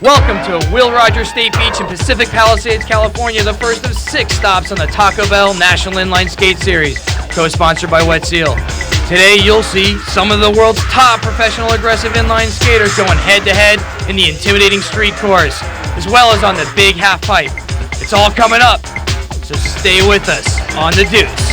Welcome to Will Rogers State Beach in Pacific Palisades, California, the first of 6 stops on the Taco Bell National Inline Skate Series, co-sponsored by Wet Seal. Today you'll see some of the world's top professional aggressive inline skaters going head-to-head in the intimidating street course, as well as on the big half pipe. It's all coming up, so stay with us on the Deuce.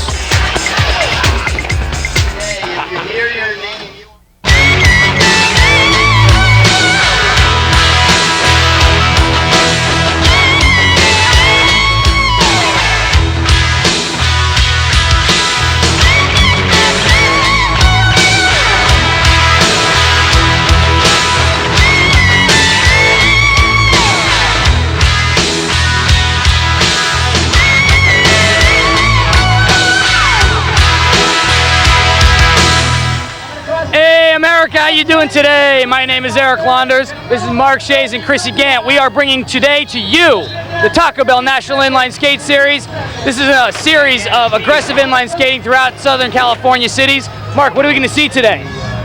How you doing today? My name is Eric Launders. This is Mark Shays and Chrissy Gant. We are bringing today to you the Taco Bell National Inline Skate Series. This is a series of aggressive inline skating throughout Southern California cities. Mark, what are we going to see today?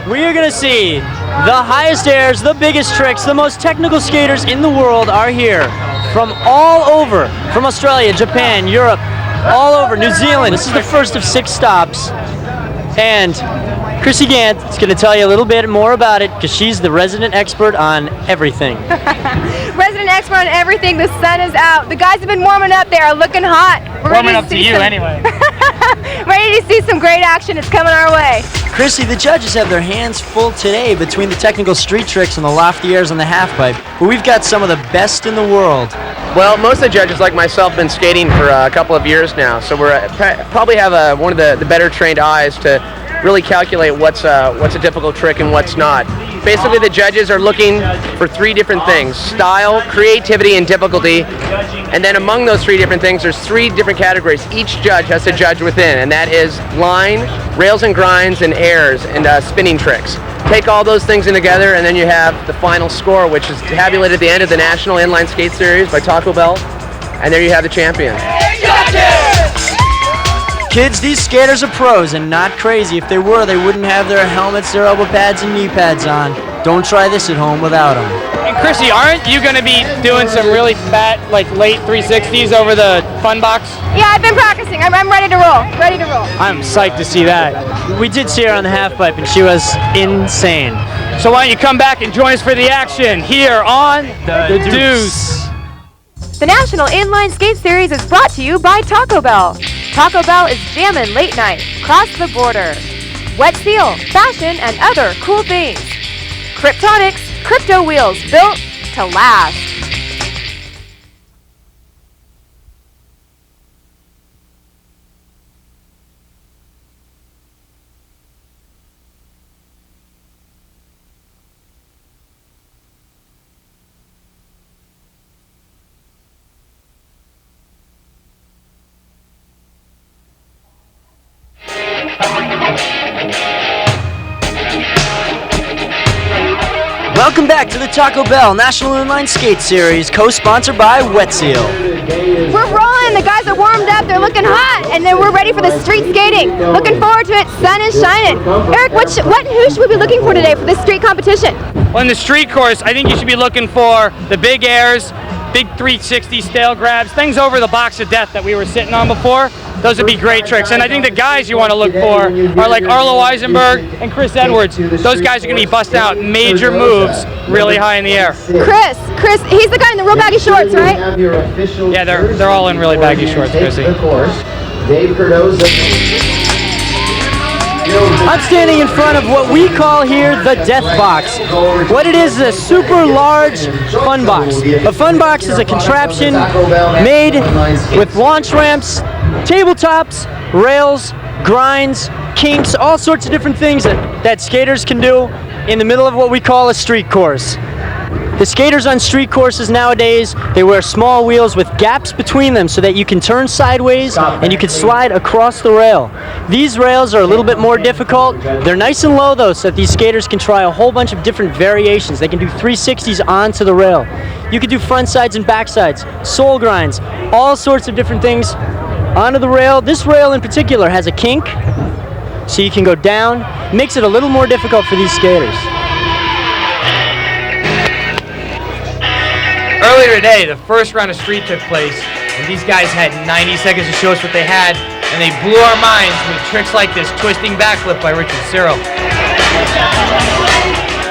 We are going to see the highest airs, the biggest tricks, the most technical skaters in the world are here from all over, from Australia, Japan, Europe, all over, New Zealand. This is the first of 6 stops, and Chrissy Gant is going to tell you a little bit more about it because she's the resident expert on everything. Resident expert on everything. The sun is out. The guys have been warming up. They are looking hot. We're warming up to you anyway. Ready to see some great action. It's coming our way. Chrissy, the judges have their hands full today between the technical street tricks and the lofty airs on the half pipe, but we've got some of the best in the world. Well, most of the judges, like myself, have been skating for a couple of years now, so we're probably have one of the better trained eyes to really calculate what's a difficult trick and what's not. Basically, the judges are looking for 3 different things: style, creativity, and difficulty. And then among those 3 different things, there's 3 different categories each judge has to judge within, and that is line, rails and grinds, and airs, and spinning tricks. Take all those things in together, and then you have the final score, which is tabulated at the end of the National Inline Skate Series by Taco Bell, and there you have the champion. Kids, these skaters are pros and not crazy. If they were, they wouldn't have their helmets, their elbow pads, and knee pads on. Don't try this at home without them. And Chrissy, aren't you going to be doing some really fat, like late 360s over the fun box? Yeah, I've been practicing. I'm ready to roll. Ready to roll. I'm psyched to see that. We did see her on the half pipe, and she was insane. So why don't you come back and join us for the action here on the Deuce. The National Inline Skate Series is brought to you by Taco Bell. Taco Bell is jamming late night, cross the border. Wet Seal, fashion and other cool things. Kryptonics, crypto wheels built to last. Welcome back to the Taco Bell National Inline Skate Series, co-sponsored by Wet Seal. We're rolling. The guys are warmed up. They're looking hot, and then we're ready for the street skating. Looking forward to it. Sun is shining. Eric, what and who should we be looking for today for this street competition? Well, in the street course, I think you should be looking for the big airs, big 360 stale grabs, things over the box of death that we were sitting on before. Those would be great tricks. And I think the guys you want to look for are like Arlo Eisenberg and Chris Edwards. Those guys are going to be busting out major moves really high in the air. Chris, he's the guy in the real baggy shorts, right? Yeah, they're all in really baggy shorts, Chrissy. I'm standing in front of what we call here the Death Box. What it is a super large fun box. A fun box is a contraption made with launch ramps, tabletops, rails, grinds, kinks, all sorts of different things that skaters can do in the middle of what we call a street course. The skaters on street courses nowadays, they wear small wheels with gaps between them so that you can turn sideways and you can slide across the rail. These rails are a little bit more difficult. They're nice and low though, so that these skaters can try a whole bunch of different variations. They can do 360s onto the rail. You can do front sides and back sides, soul grinds, all sorts of different things onto the rail. This rail in particular has a kink, so you can go down. Makes it a little more difficult for these skaters. Earlier today, the first round of street took place, and these guys had 90 seconds to show us what they had, and they blew our minds with tricks like this twisting backflip by Richard Cyril.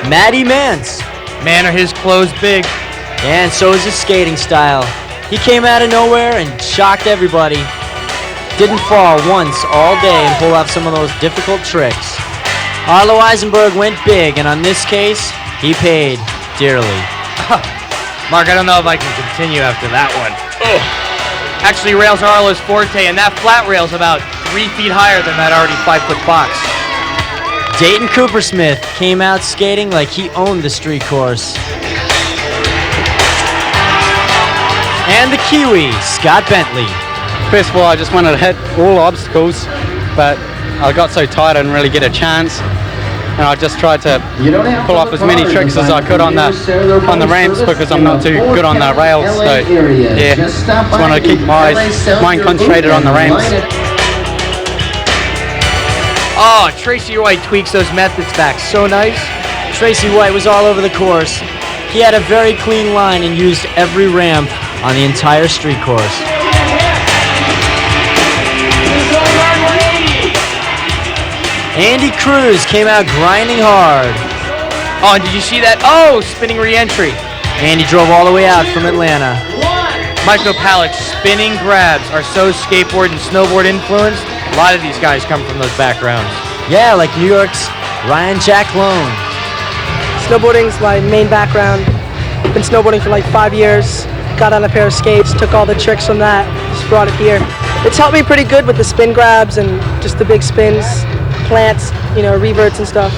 Matty Mance. Man, are his clothes big. And so is his skating style. He came out of nowhere and shocked everybody. Didn't fall once all day and pull off some of those difficult tricks. Arlo Eisenberg went big, and on this case, he paid dearly. Mark, I don't know if I can continue after that one. Ugh. Actually, rails are Arlo's forte, and that flat rail's about 3 feet higher than that already 5-foot box. Dayton Coopersmith came out skating like he owned the street course. And the Kiwi, Scott Bentley. First of all, I just wanted to hit all obstacles, but I got so tired I didn't really get a chance. And I just tried to pull off as many tricks as I could on the ramps because I'm not too good on the rails. So yeah, just wanted to keep my mind concentrated on the ramps. Oh, Tracy White tweaks those methods back so nice. Tracy White was all over the course. He had a very clean line and used every ramp on the entire street course. Andy Cruz came out grinding hard. Oh, and did you see that? Oh, spinning re-entry. Andy drove all the way out from Atlanta. Michael Palik's spinning grabs are so skateboard and snowboard influenced. A lot of these guys come from those backgrounds. Yeah, like New York's Ryan Jack Lone. Snowboarding's my main background. Been snowboarding for like 5 years. Got on a pair of skates, took all the tricks from that, just brought it here. It's helped me pretty good with the spin grabs and just the big spins, plants, reverts and stuff.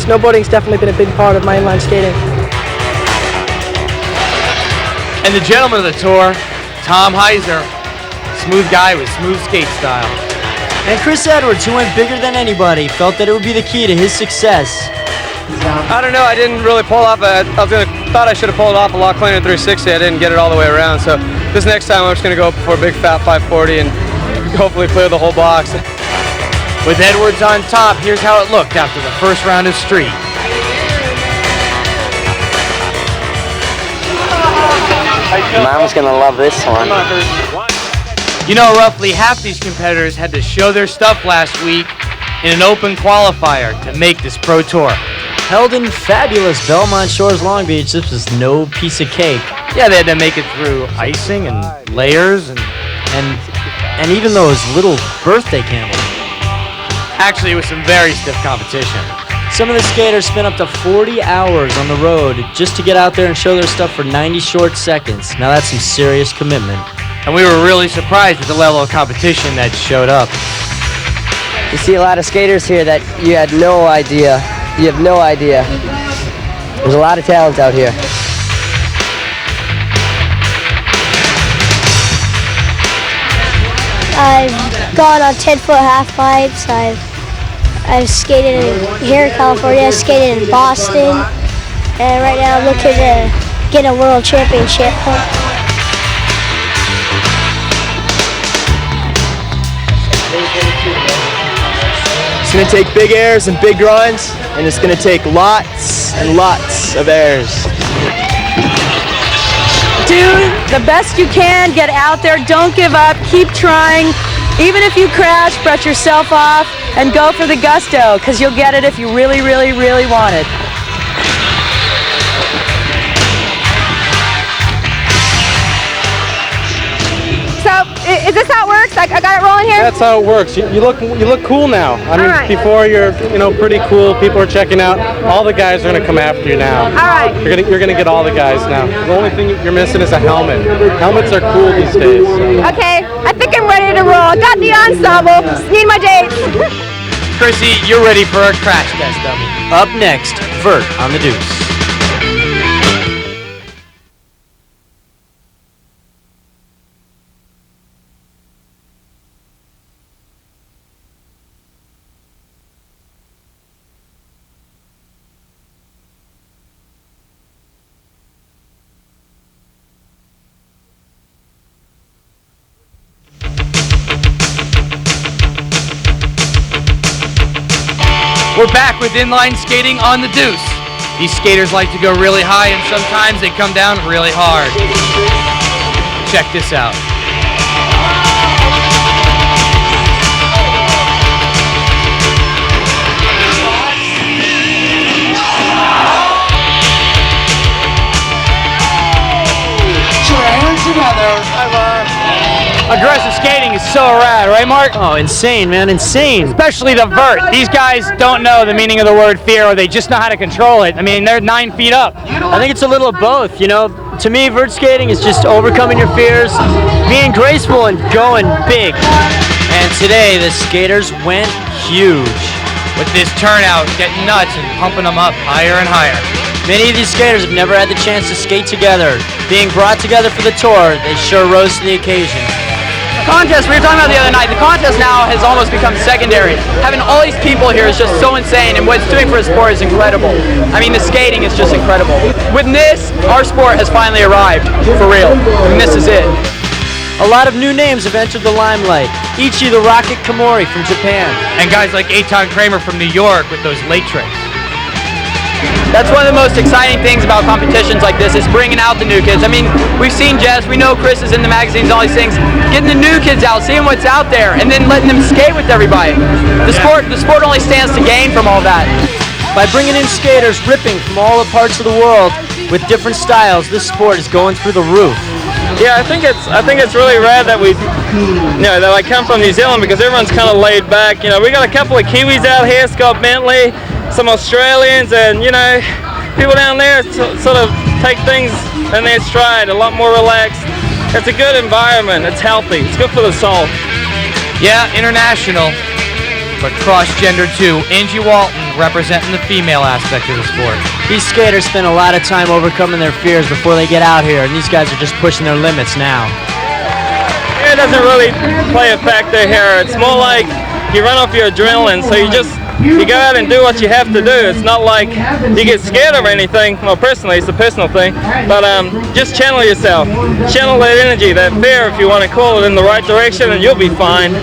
Snowboarding's definitely been a big part of my inline skating. And the gentleman of the tour, Tom Heiser, smooth guy with smooth skate style. And Chris Edwards, who went bigger than anybody, felt that it would be the key to his success. I don't know, I didn't really pull off. Thought I should have pulled off a lot cleaner 360. I didn't get it all the way around. So this next time I'm just going to go for a big fat 540 and hopefully clear the whole box. With Edwards on top, here's how it looked after the first round of street. Mom's gonna love this one. Roughly half these competitors had to show their stuff last week in an open qualifier to make this pro tour. Held in fabulous Belmont Shores, Long Beach, this was no piece of cake. Yeah, they had to make it through icing and layers and even those little birthday candles. Actually, it was some very stiff competition. Some of the skaters spent up to 40 hours on the road just to get out there and show their stuff for 90 short seconds. Now that's some serious commitment. And we were really surprised with the level of competition that showed up. You see a lot of skaters here that you had no idea. You have no idea. There's a lot of talent out here. I've gone on 10-foot half pipes. I've skated here in California. I skated in Boston, and right now I'm looking to get a world championship. It's going to take big airs and big grinds, and it's going to take lots and lots of airs. Do the best you can, get out there, don't give up, keep trying. Even if you crash, brush yourself off and go for the gusto, because you'll get it if you really, really, really want it. So, is this how it works? I got it rolling here? That's how it works. You look cool now. I mean, right. Before you're pretty cool. People are checking out. All the guys are gonna come after you now. All right. You're gonna get all the guys now. The only thing you're missing is a helmet. Helmets are cool these days. So. Okay, I think I'm ready to roll. Got the ensemble. Just need my dates. Chrissy, you're ready for a crash test dummy. Up next, Vert on the Deuce. We're back with inline skating on the Deuce. These skaters like to go really high, and sometimes they come down really hard. Check this out. Aggressive skating is so rad, right, Mark? Oh, insane, man, insane. Especially the vert. These guys don't know the meaning of the word fear, or they just know how to control it. I mean, they're 9 feet up. I think it's a little of both, you know. To me, vert skating is just overcoming your fears, being graceful and going big. And today, the skaters went huge. With this turnout, getting nuts and pumping them up higher and higher. Many of these skaters have never had the chance to skate together. Being brought together for the tour, they sure rose to the occasion. Contest, we were talking about the other night, the contest now has almost become secondary. Having all these people here is just so insane, and what it's doing for the sport is incredible. I mean, the skating is just incredible. With NISS, our sport has finally arrived, for real. I mean, this is it. A lot of new names have entered the limelight. Ichi the Rocket Komori from Japan. And guys like Eitan Kramer from New York with those lake tricks. That's one of the most exciting things about competitions like this, is bringing out the new kids. I mean, we've seen Jess, we know Chris is in the magazines, all these things. Getting the new kids out, seeing what's out there, and then letting them skate with everybody. The sport only stands to gain from all that. By bringing in skaters ripping from all the parts of the world with different styles, this sport is going through the roof. Yeah, I think it's really rad that that I come from New Zealand, because everyone's kind of laid back. You know, we got a couple of Kiwis out here, Scott Bentley, some Australians, and people down there sort of take things in their stride, a lot more relaxed. It's a good environment. It's healthy. It's good for the soul. Yeah, international, but cross-gender too. Angie Walton representing the female aspect of the sport. These skaters spend a lot of time overcoming their fears before they get out here, and these guys are just pushing their limits now. It doesn't really play a factor here. It's more like you run off your adrenaline, so you go out and do what you have to do. It's not like you get scared of anything. Well, personally, it's a personal thing, but just channel yourself. Channel that energy, that fear, if you want to call it, in the right direction, and you'll be fine.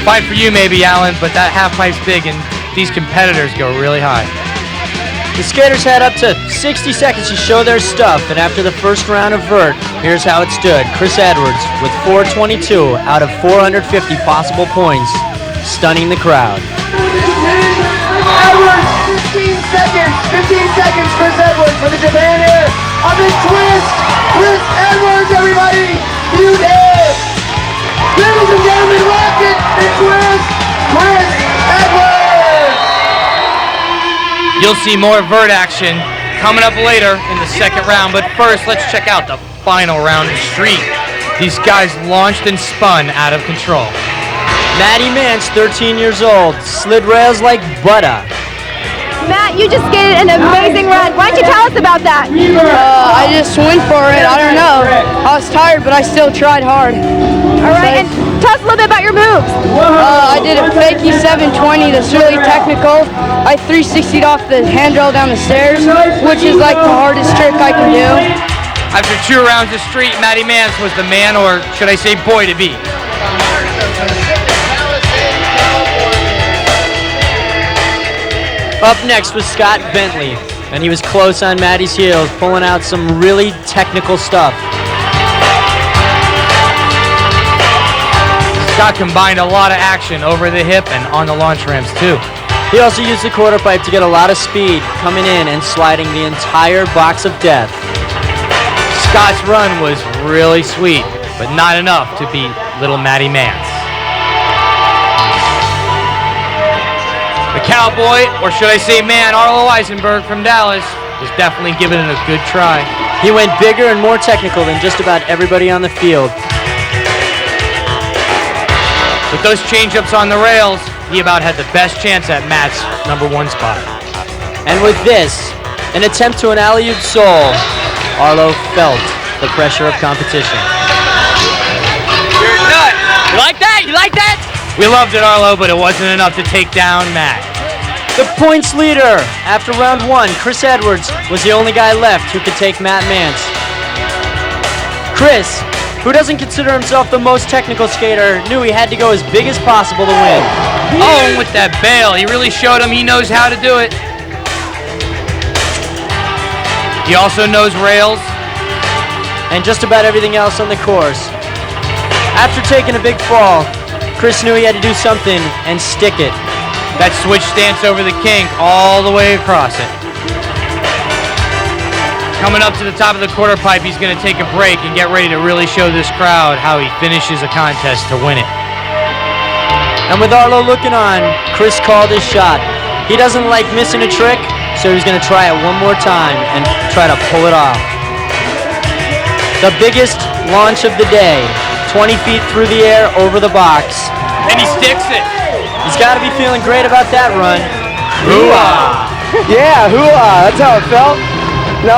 Fine for you maybe, Alan, but that half pipe's big, and these competitors go really high. The skaters had up to 60 seconds to show their stuff, and after the first round of vert, here's how it stood. Chris Edwards with 422 out of 450 possible points, stunning the crowd. Edwards, 15 seconds, Chris Edwards for the Japan Air on the twist. Chris Edwards, everybody, huge air. Ladies and gentlemen, rocket and twist, Chris Edwards. You'll see more vert action coming up later in the second round, but first let's check out the final round of street. These guys launched and spun out of control. Maddie Mance, 13 years old, slid rails like butter. Matt, you just skated an amazing run. Why don't you tell us about that? I just went for it. I don't know. I was tired, but I still tried hard. All right, and tell us a little bit about your moves. I did a fakie 720 that's really technical. I 360'd off the handrail down the stairs, which is like the hardest trick I can do. After 2 rounds of street, Maddie Mance was the man, or should I say boy, to beat. Up next was Scott Bentley, and he was close on Maddie's heels, pulling out some really technical stuff. Scott combined a lot of action over the hip and on the launch ramps too. He also used the quarter pipe to get a lot of speed, coming in and sliding the entire box of death. Scott's run was really sweet, but not enough to beat little Maddie Mance. The cowboy, or should I say man, Arlo Eisenberg from Dallas, was definitely giving it a good try. He went bigger and more technical than just about everybody on the field. With those change-ups on the rails, he about had the best chance at Matt's #1 spot. And with this, an attempt to an alley-oop soul, Arlo felt the pressure of competition. You're a nut! You like that? You like that? We loved it, Arlo, but it wasn't enough to take down Matt. The points leader. After round 1, Chris Edwards was the only guy left who could take Matt Mance. Chris, who doesn't consider himself the most technical skater, knew he had to go as big as possible to win. Oh, and with that bail, he really showed him he knows how to do it. He also knows rails and just about everything else on the course. After taking a big fall, Chris knew he had to do something and stick it. That switch stance over the kink all the way across it. Coming up to the top of the quarter pipe, he's going to take a break and get ready to really show this crowd how he finishes a contest to win it. And with Arlo looking on, Chris called his shot. He doesn't like missing a trick, so he's going to try it one more time and try to pull it off. The biggest launch of the day, 20 feet through the air over the box. And he sticks it. He's got to be feeling great about that run. Hoo-ah! Yeah, hoo-ah, that's how it felt. No,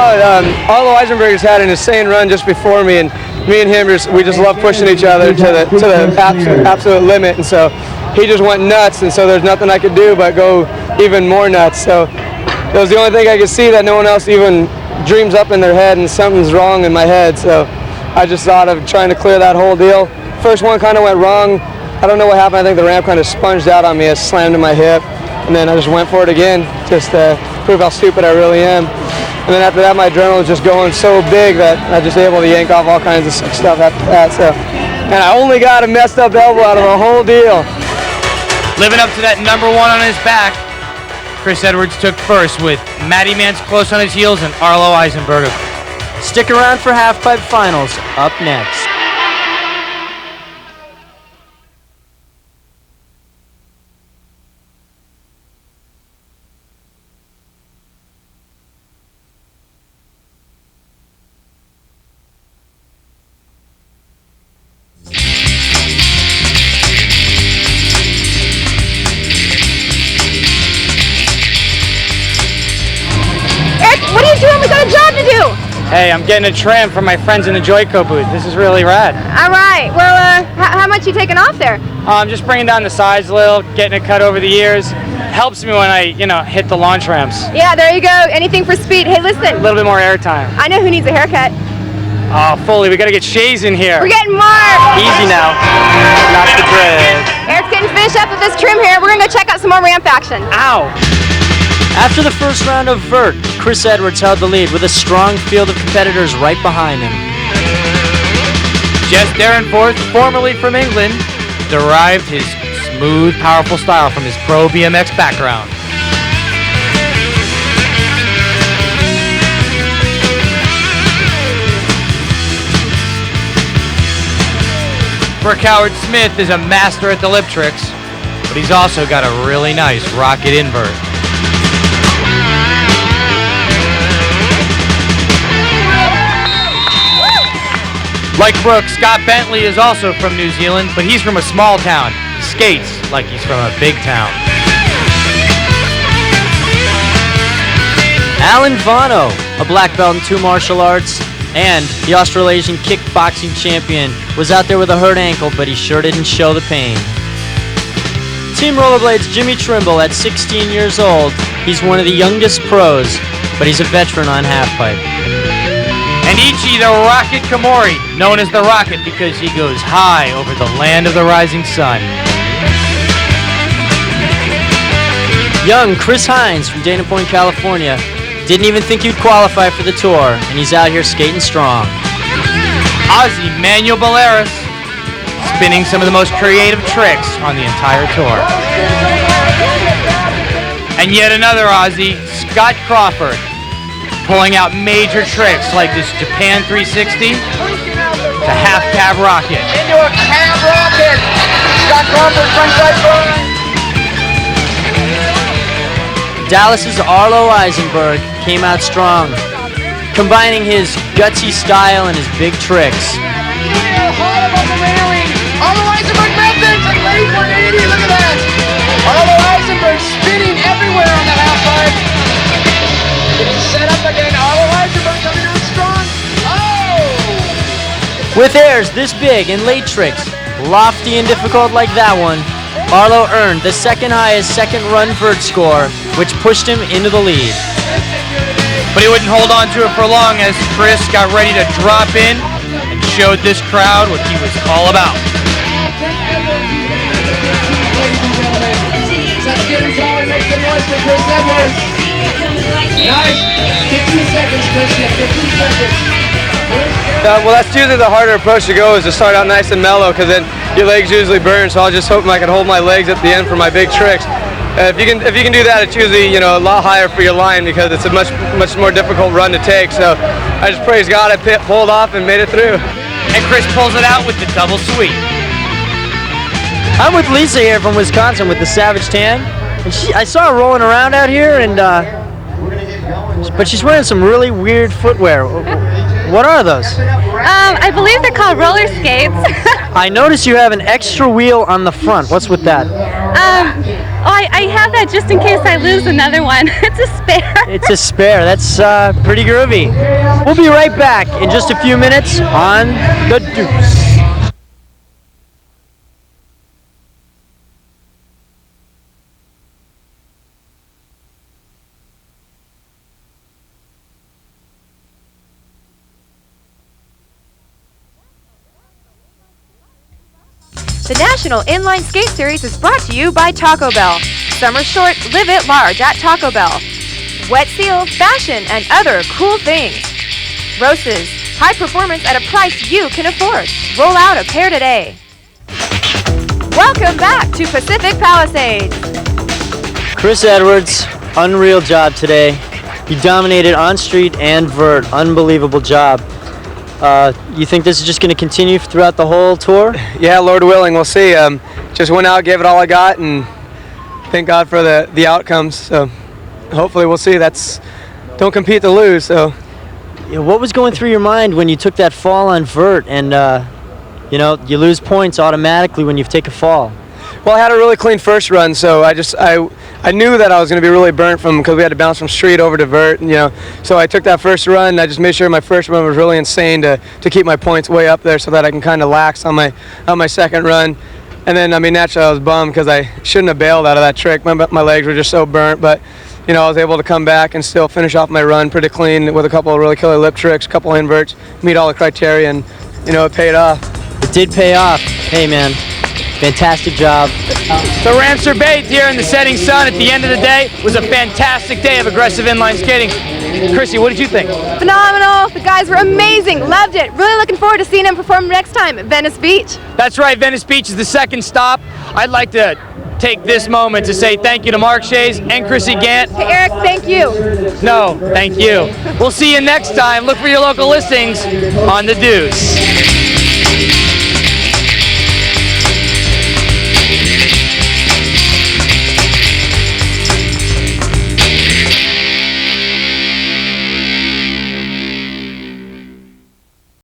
Arlo Eisenberger's had an insane run just before me, and me and him, we just love pushing each other to the absolute limit, and so he just went nuts, and so there's nothing I could do but go even more nuts. So it was the only thing I could see that no one else even dreams up in their head, and something's wrong in my head, so I just thought of trying to clear that whole deal. First one kind of went wrong. I don't know what happened. I think the ramp kind of sponged out on me. It slammed in my hip, and then I just went for it again, just to prove how stupid I really am. And then after that, my adrenaline was just going so big that I was just able to yank off all kinds of sick stuff after that. So, and I only got a messed up elbow out of the whole deal. Living up to that number one on his back, Chris Edwards took first with Matty Mance close on his heels and Arlo Eisenberger. Stick around for halfpipe finals up next. What are you doing? We got a job to do. Hey, I'm getting a trim from my friends in the Joyco booth. This is really rad. All right. Well, how much you taking off there? I'm just bringing down the sides a little, getting it cut over the ears. Helps me when I, hit the launch ramps. Yeah, there you go. Anything for speed. Hey, listen. A little bit more airtime. I know who needs a haircut. Oh, Foley, we gotta get Shays in here. We're getting Mark. Easy now. Not the dread. Eric's getting finished up with this trim here. We're gonna go check out some more ramp action. Ow. After the first round of Vert, Chris Edwards held the lead with a strong field of competitors right behind him. Jess Darenforth, formerly from England, derived his smooth, powerful style from his pro BMX background. Brooke Howard Smith is a master at the lip tricks, but he's also got a really nice rocket invert. Like Brooke, Scott Bentley is also from New Zealand, but he's from a small town. He skates like he's from a big town. Alan Vano, a black belt in 2 martial arts, and the Australasian kickboxing champion, was out there with a hurt ankle, but he sure didn't show the pain. Team Rollerblades' Jimmy Trimble at 16 years old. He's one of the youngest pros, but he's a veteran on halfpipe. And Ichi the Rocket Komori, known as the Rocket because he goes high over the land of the rising sun. Young Chris Hines from Dana Point, California, didn't even think he'd qualify for the tour, and he's out here skating strong. Aussie Manuel Balearis, spinning some of the most creative tricks on the entire tour. And yet another Aussie, Scott Crawford, pulling out major tricks like this Japan 360 to half cab rocket. Into a cab rocket. Scott Crawford, frontside burn. Dallas's Arlo Eisenberg came out strong, combining his gutsy style and his big tricks. Hard above the railing. Arlo Eisenberg methods and late 180. Look at that. Arlo Eisenberg spinning everywhere on that half pipe. Set up again. Arlo Eisenberg coming out strong. Oh! With airs this big and late tricks, lofty and difficult like that one, Arlo earned the second highest second run Vert score, which pushed him into the lead. But he wouldn't hold on to it for long as Chris got ready to drop in and showed this crowd what he was all about. Ladies and gentlemen, let's get his all and make some noise for Chris Edwards. Nice. 15 seconds, Chris. Yeah, 15 seconds. Well, that's usually the harder approach to go, is to start out nice and mellow, because then your legs usually burn. So I'll just hope I can hold my legs at the end for my big tricks. If you can do that, it's usually a lot higher for your line, because it's a much more difficult run to take. So I just praise God I pulled off and made it through. And Chris pulls it out with the double sweep. I'm with Lisa here from Wisconsin with the Savage Tan. And I saw her rolling around out here, but she's wearing some really weird footwear. What are those? I believe they're called roller skates. I noticed you have an extra wheel on the front. What's with that? I have that just in case I lose another one. It's a spare. It's a spare. That's pretty groovy. We'll be right back in just a few minutes on The Deuce. The National Inline Skate Series is brought to you by Taco Bell. Summer short, live it large at Taco Bell. Wet Seal, fashion, and other cool things. Roses, high performance at a price you can afford. Roll out a pair today. Welcome back to Pacific Palisades. Chris Edwards, unreal job today. You dominated on street and vert. Unbelievable job. You think this is just going to continue throughout the whole tour? Yeah, Lord willing, we'll see. Just went out, gave it all I got, and thank God for the outcomes. So hopefully we'll see. Don't compete to lose. So what was going through your mind when you took that fall on vert, and you lose points automatically when you take a fall? Well, I had a really clean first run, so I knew that I was going to be really burnt because we had to bounce from street over to vert, and, so I took that first run. And I just made sure my first run was really insane to keep my points way up there, so that I can kind of lax on my second run. And then, naturally I was bummed because I shouldn't have bailed out of that trick. My legs were just so burnt, but I was able to come back and still finish off my run pretty clean with a couple of really killer lip tricks, a couple inverts, meet all the criteria, and it paid off. It did pay off. Hey, man. Fantastic job. The ramps are bathed here in the setting sun. At the end of the day, it was a fantastic day of aggressive inline skating. Chrissy, what did you think? Phenomenal. The guys were amazing. Loved it. Really looking forward to seeing them perform next time at Venice Beach. That's right. Venice Beach is the second stop. I'd like to take this moment to say thank you to Mark Shays and Chrissy Gant. Hey, Eric, thank you. No, thank you. We'll see you next time. Look for your local listings on The Deuce.